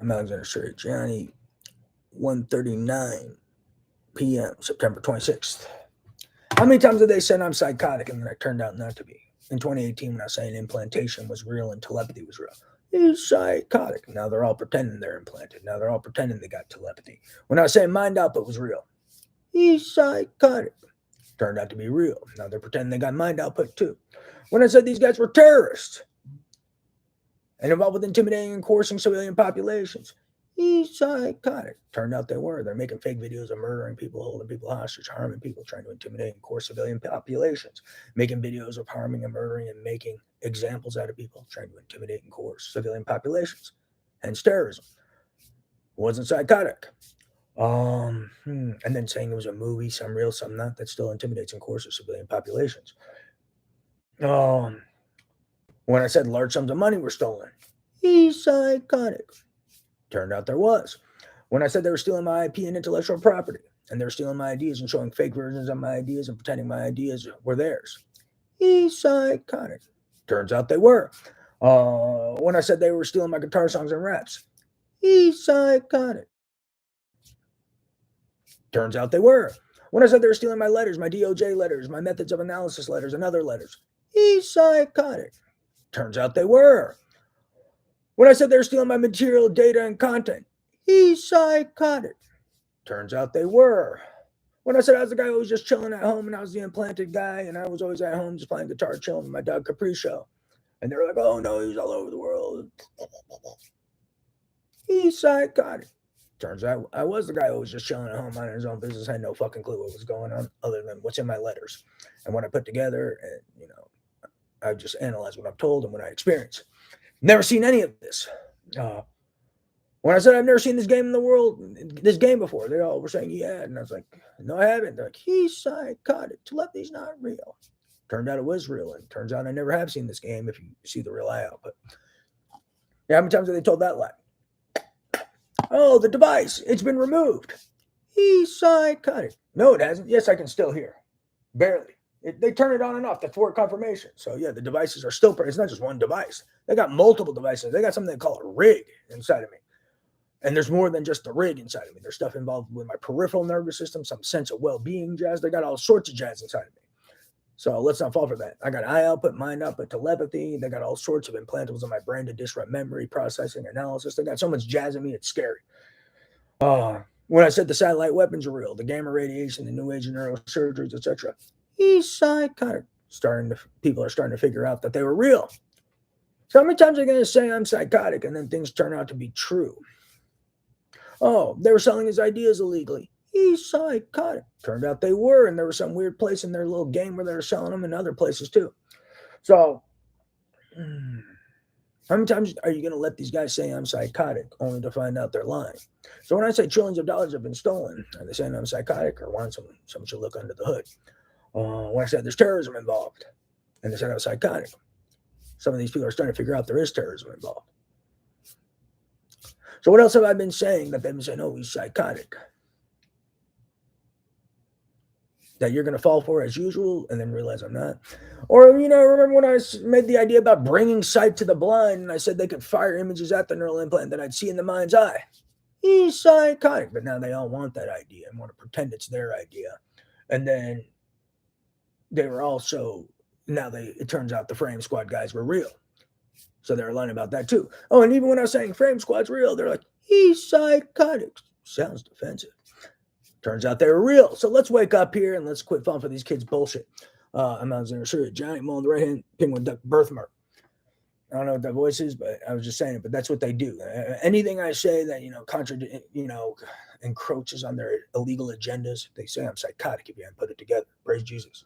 I'm Alexander Straight Johnny, 1:39 p.m., September 26th. How many times did they said I'm psychotic and then I turned out not to be? In 2018, when I was saying implantation was real and telepathy was real. He's psychotic. Now they're all pretending they're implanted. Now they're all pretending they got telepathy. When I was saying mind output was real, he's psychotic. Turned out to be real. Now they're pretending they got mind output too. When I said these guys were terrorists and involved with intimidating and coercing civilian populations, he's psychotic. Turned out they were. They're making fake videos of murdering people, holding people hostage, harming people, trying to intimidate and coerce civilian populations, making videos of harming and murdering and making examples out of people, trying to intimidate and coerce civilian populations. Hence terrorism. Wasn't psychotic. And then saying it was a movie, some real, some not, that still intimidates and coerces civilian populations. When I said large sums of money were stolen, he's psychotic. Turned out there was. When I said they were stealing my IP and intellectual property, and they were stealing my ideas and showing fake versions of my ideas and pretending my ideas were theirs, he's psychotic. Turns out they were. When I said they were stealing my guitar songs and raps, he's psychotic. Turns out they were. When I said they were stealing my letters, my DOJ letters, my methods of analysis letters, and other letters, he's psychotic. Turns out they were. When I said they were stealing my material, data, and content, he's psychotic. Turns out they were. When I said I was the guy who was just chilling at home and I was the implanted guy and I was always at home just playing guitar, chilling with my dog Capri Show. And they were like, oh no, he's all over the world. He's psychotic. Turns out I was the guy who was just chilling at home minding his own business, had no fucking clue what was going on other than what's in my letters. And what I put together, and I just analyze what I'm told and what I experience. Never seen any of this. When I said I've never seen this game before, they all were saying, yeah. And I was like, no, I haven't. They're like, he's psychotic. Telepathy's not real. Turned out it was real. And turns out I never have seen this game if you see the real eye output. Yeah, how many times have they told that lie? Oh, the device, it's been removed. He's psychotic. No, it hasn't. Yes, I can still hear. Barely. They turn it on and off to thwart confirmation. So, yeah, the devices are still, it's not just one device. They got multiple devices. They got something they call a rig inside of me. And there's more than just the rig inside of me. There's stuff involved with my peripheral nervous system, some sense of well-being jazz. They got all sorts of jazz inside of me. So let's not fall for that. I got eye output, mind output, telepathy. They got all sorts of implantables in my brain to disrupt memory, processing, analysis. They got so much jazz in me, it's scary. When I said the satellite weapons are real, the gamma radiation, the new age of neurosurgeries, etc., he's psychotic. People are starting to figure out that they were real. So how many times are they going to say I'm psychotic and then things turn out to be true? Oh, they were selling his ideas illegally. He's psychotic. Turned out they were, and there was some weird place in their little game where they were selling them in other places too. So, how many times are you going to let these guys say I'm psychotic only to find out they're lying? So when I say trillions of dollars have been stolen, are they saying I'm psychotic or want someone should look under the hood? When I said there's terrorism involved, and they said I was psychotic, some of these people are starting to figure out there is terrorism involved. So what else have I been saying that they've been saying, oh, he's psychotic? That you're going to fall for as usual and then realize I'm not? Or, remember when I made the idea about bringing sight to the blind and I said they could fire images at the neural implant that I'd see in the mind's eye? He's psychotic. But now they all want that idea and want to pretend it's their idea. And then they were also, it turns out the Frame Squad guys were real. So they're lying about that too. Oh, and even when I was saying Frame Squad's real, they're like, he's psychotic. Sounds defensive. Turns out they were real. So let's wake up here and let's quit falling for these kids' bullshit. I'm Alexander Sure, giant mole on the right hand, penguin duck birthmark. I don't know what that voice is, but I was just saying it. But that's what they do. Anything I say that encroaches on their illegal agendas, they say I'm psychotic if you haven't put it together. Praise Jesus.